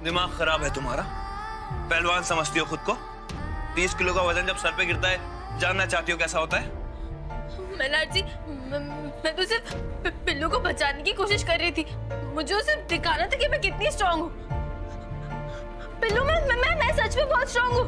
दिमाग खराब है तुम्हारा? पहलवान समझती हो खुद को? 30 किलो का वजन जब सर पे गिरता है, जानना चाहती हो कैसा होता है? मल्हार जी, मैं तो सिर्फ पिल्लू को बचाने की कोशिश कर रही थी। मुझे उसे दिखाना था कि मैं कितनी स्ट्रांग हूँ। पिल्लू, मैं सच में बहुत स्ट्रांग हूँ।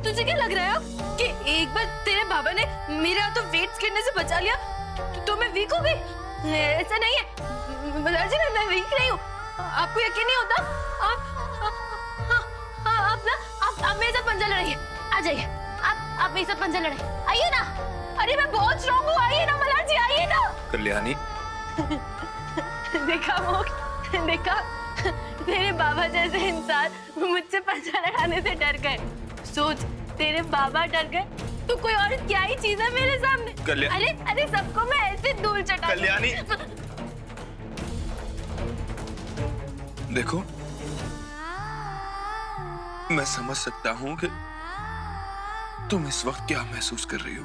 तुझे क्या लग रहा है कि एक बार तेरे बाबा ने मेरे हाथों वेट्स गिरने से बचा लिया तो मैं वीक हो गई? ऐसा नहीं है मल्हार जी, मैं वीक नहीं हूँ। आपको यकीन नहीं होता? आप मेरे साथ पंजा लड़ाइए। आ जाइए, आप मेरे साथ पंजा लड़ाइए। आइए ना। अरे मैं बहुत स्ट्रांग हूँ, आइए ना मल्हार जी, आइए ना। कल्याणी, देखा मोक्ष, देखा, तेरे बाबा जैसे इंसान मुझसे पंजा लड़ाने से डर गए। सोच, तेरे बाबा डर गए तो कोई और क्या ही चीज है मेरे सामने। अरे सबको मैं ऐसे धूल चटा। कल्याणी, देखो, मैं समझ सकता हूं कि तुम इस वक्त क्या महसूस कर रही हो।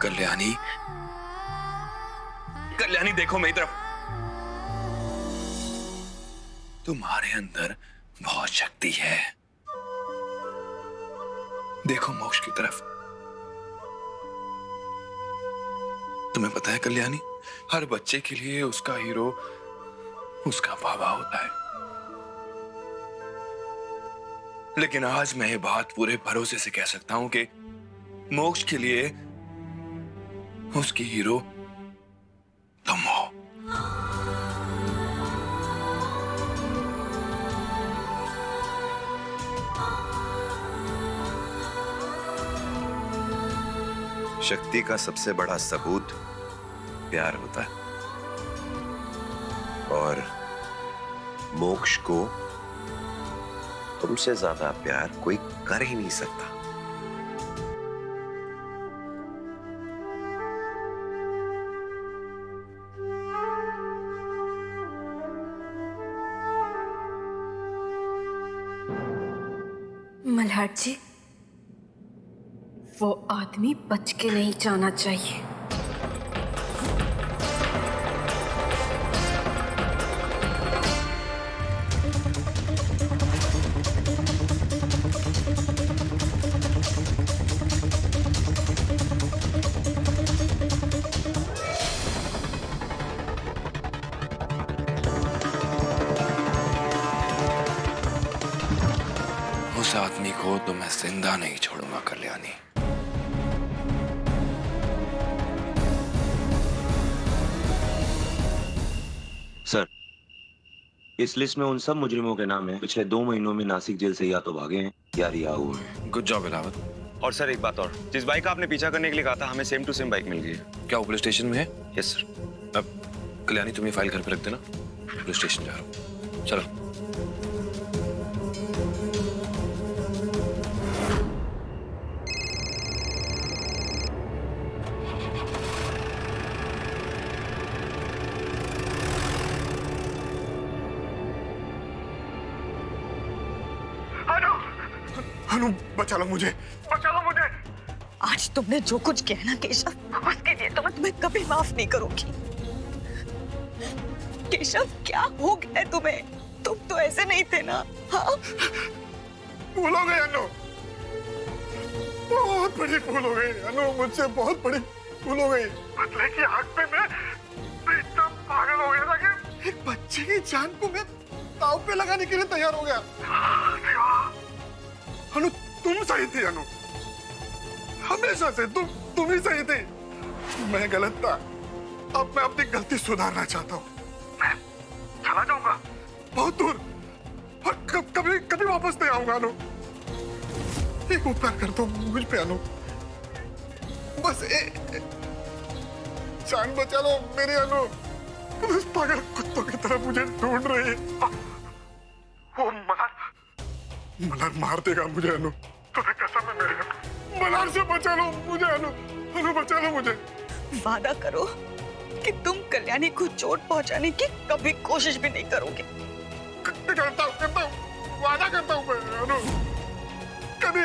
कल्याणी, कल्याणी देखो मेरी तरफ। तुम्हारे अंदर बहुत शक्ति है। देखो मोक्ष की तरफ। तुम्हें पता है कल्याणी, हर बच्चे के लिए उसका हीरो उसका बाबा होता है। लेकिन आज मैं ये बात पूरे भरोसे से कह सकता हूं कि मोक्ष के लिए उसकी हीरो तुम हो। शक्ति का सबसे बड़ा सबूत प्यार होता है और मोक्ष को तुमसे ज्यादा प्यार कोई कर ही नहीं सकता। मल्हार जी, वो आदमी बच के नहीं जाना चाहिए। उस आदमी को तो मैं जिंदा नहीं छोड़ूंगा कल्याणी। सर, इस लिस्ट में उन सब मुजरिमों के नाम हैं पिछले 2 महीनों में नासिक जेल से या तो भागे हैं या रिहा हुए हैं। गुड जॉब इलावत। और सर एक बात और, जिस बाइक का आपने पीछा करने के लिए कहा था, हमें सेम टू सेम बाइक मिल गई है। क्या वो पुलिस स्टेशन में है? Yes sir. अब कल्याणी, तुम ये फाइल घर पे रख देना, पुलिस स्टेशन जा रहा हूं। चलो। अनु, बचा लो मुझे, बचा लो मुझे। आज तुमने जो कुछ किया ना केशव, उसके लिए तो मैं तुम्हें कभी माफ नहीं करूंगी। केशव, क्या हो गया तुम्हें? तुम तो ऐसे नहीं थे ना। हाँ? भूल हो गई अनु, बहुत बड़ी भूल हो गई अनु, मुझसे बहुत बड़ी भूल हो गई। बदले की आग पे मैं एकदम पागल हो गया था कि एक बच्चे की जान को मैं दांव पे लगाने के लिए तैयार हो गया। अनु, तुम सही थी अनु, हमेशा से तुम ही सही थी। मैं गलत था, अब मैं अपनी गलती सुधारना चाहता हूँ। मैं चला जाऊंगा बहुत दूर और कभी कभी वापस नहीं आऊंगा अनु। एक उपकार कर दो मुझ पे अनु, बस जान बचा लो मेरी अनु। उस पागल कुत्तों की तरह मुझे ढूंढ रही है। वो मल्हार मार देगा मुझे अनु, तुम्हें कसम है मेरी। मल्हार से बचा लो मुझे अनु, अनु बचा लो मुझे। वादा करो कि तुम कल्याणी को चोट पहुंचाने की कभी कोशिश भी नहीं करोगे। करता हूँ, वादा करता हूँ मैं अनु। कभी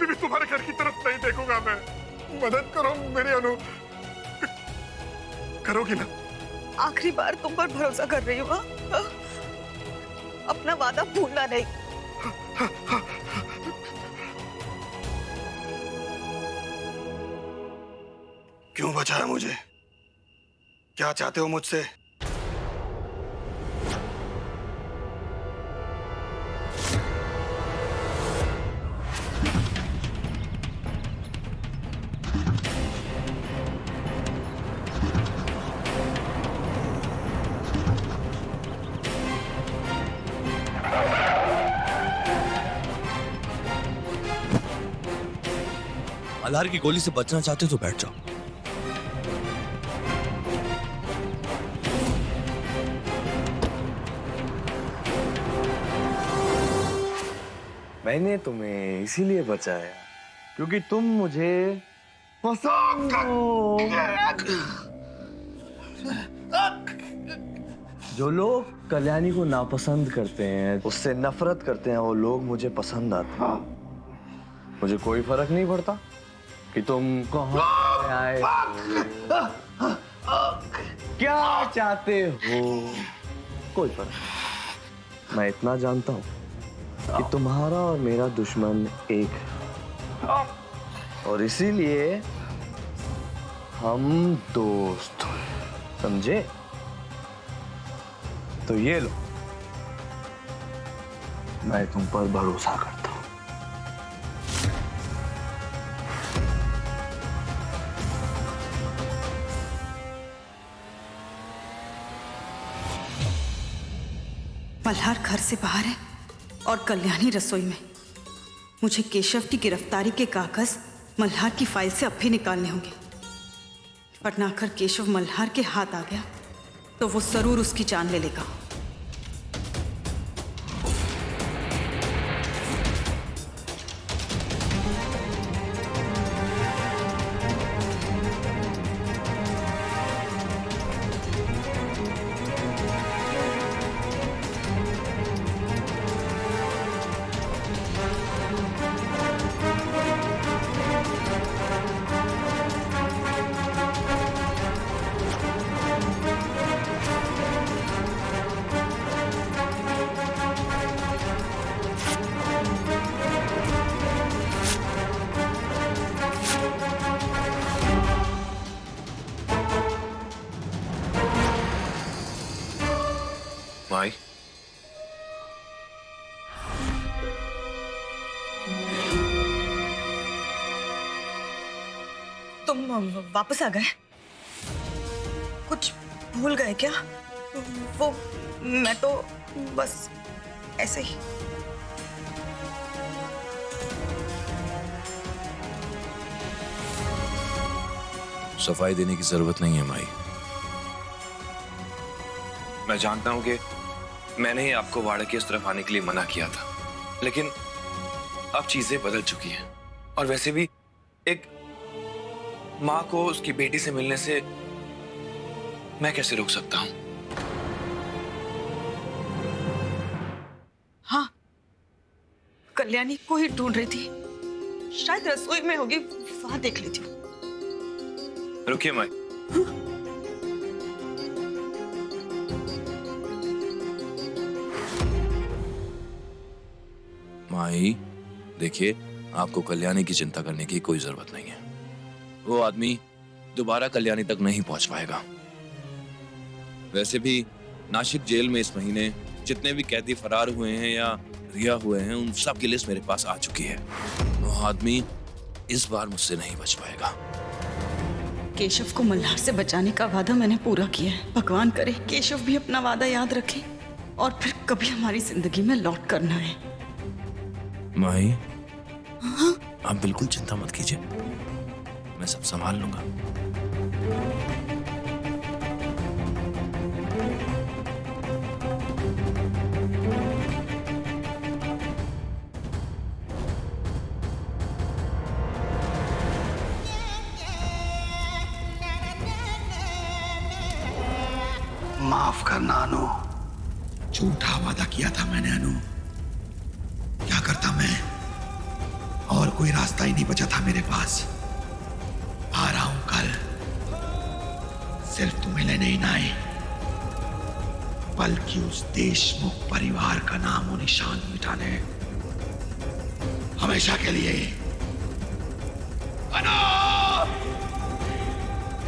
भी तुम्हारे घर की तरफ नहीं देखूंगा मैं। मदद करो मेरी अनु, करोगी ना? आखिरी बार तुम पर भरोसा कर रही हूँ। अपना वादा भूलना नहीं। क्यों बचाया मुझे? क्या चाहते हो मुझसे? मल्हार की गोली से बचना चाहते हो तो बैठ जाओ। मैंने तुम्हें इसीलिए बचाया क्योंकि तुम मुझे पसंद हो। जो लोग कल्याणी को नापसंद करते हैं, उससे नफरत करते हैं, वो लोग मुझे पसंद आते हैं। मुझे कोई फर्क नहीं पड़ता कि तुम कहाँ से आए हो, क्या चाहते हो, कोई फर्क नहीं। मैं इतना जानता हूँ कि तुम्हारा और मेरा दुश्मन एक है और इसीलिए हम दोस्त हैं, समझे? तो ये लो, मैं तुम पर भरोसा करता हूं। मल्हार घर से बाहर है और कल्याणी रसोई में। मुझे केशव की गिरफ्तारी के कागज मल्हार की फाइल से अब भी निकालने होंगे, वरना अगर केशव मल्हार के हाथ आ गया तो वो जरूर उसकी जान ले लेगा। माई, तुम वापस आ गए? कुछ भूल गए क्या? वो मैं तो बस ऐसे ही। सफाई देने की जरूरत नहीं है माई। मैं जानता हूं कि मैंने ही आपको वाड़ा की इस तरफ आने के लिए मना किया था, लेकिन अब चीजें बदल चुकी हैं। और वैसे भी एक माँ को उसकी बेटी से मिलने से मैं कैसे रोक सकता हूं? हाँ, कल्याणी को ही ढूंढ रही थी, शायद रसोई में होगी, वहां देख लेती हूँ। रुकिए माई। माई देखिए, आपको कल्याणी की चिंता करने की कोई जरूरत नहीं है। वो आदमी दोबारा कल्याणी तक नहीं पहुंच पाएगा। वैसे भी नासिक जेल में इस महीने जितने भी कैदी फरार हुए हैं या रिहा हुए हैं, उन सब की लिस्ट मेरे पास आ चुकी है। वो आदमी इस बार मुझसे नहीं बच पाएगा। केशव को मल्हार से बचाने का वादा मैंने पूरा किया है। भगवान करे केशव भी अपना वादा याद रखे और फिर कभी हमारी जिंदगी में लौट कर ना आए। माही, आप बिल्कुल चिंता मत कीजिए, मैं सब संभाल लूंगा। माफ करना अनु, झूठा वादा किया था मैंने अनु। क्या करता मैं? और कोई रास्ता ही नहीं बचा था मेरे पास। आ रहा हूं कल, सिर्फ तुम्हें लेने ही ना आए, बल्कि उस देशमुख परिवार का नाम और निशान मिटाने, हमेशा के लिए।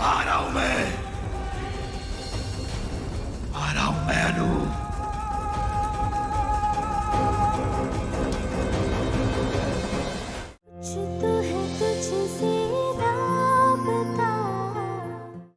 आ रहा हूं मैं।